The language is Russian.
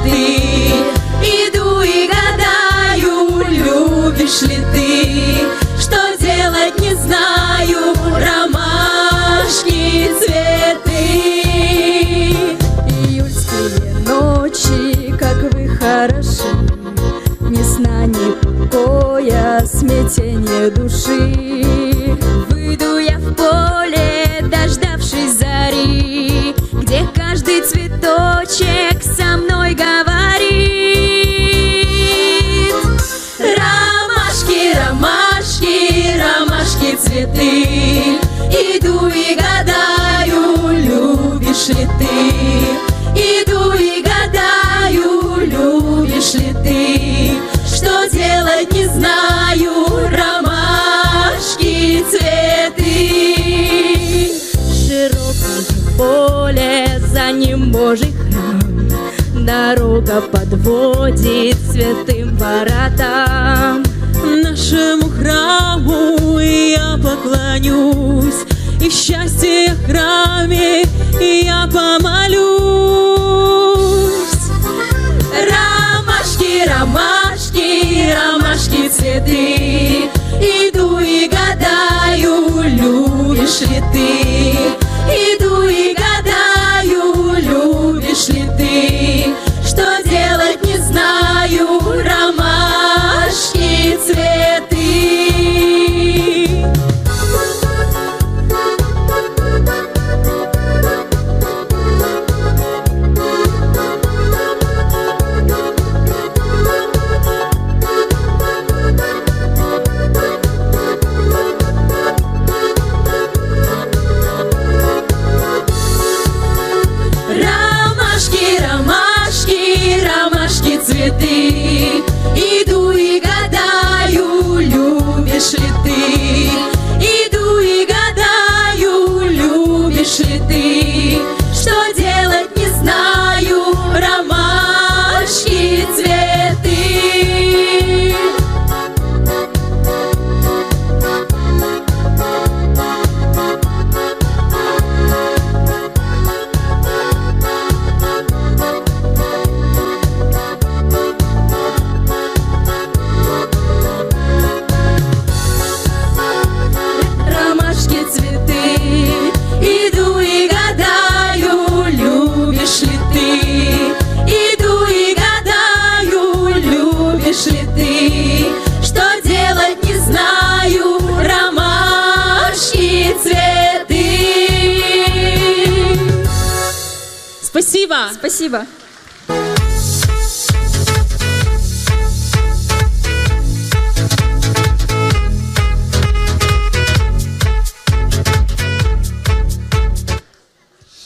цветы. Иду и гадаю, любишь ли ты, что делать не знаю, ромашки, цветы. Июльские ночи, как вы хороши, ни сна, ни покоя, смятение души. Выйду я в поле, дождавшись зари, где каждый цветочек со мной говорит: ромашки, ромашки, ромашки, цветы. Иду и гадаю, любишь ли ты. Иду и гадаю, любишь ли ты, что делать не знаю, ромашки, цветы. Широкое поле, за ним Божий храм, дорога подводит святым воротам. Нашему храму я поклонюсь, и счастье в храме я помолюсь. Ромашки, ромашки, ромашки, цветы. Иду и гадаю, любишь ли ты. Иду и гадаю, любишь ли ты, что делать не знаю, ромашки, цветы. Цветы. Иду и гадаю, любишь ли ты. Иду и гадаю, любишь ли ты, что делать не знаю, ромашки, цветы. Что делать не знаю, ромашки, цветы. Спасибо! Спасибо.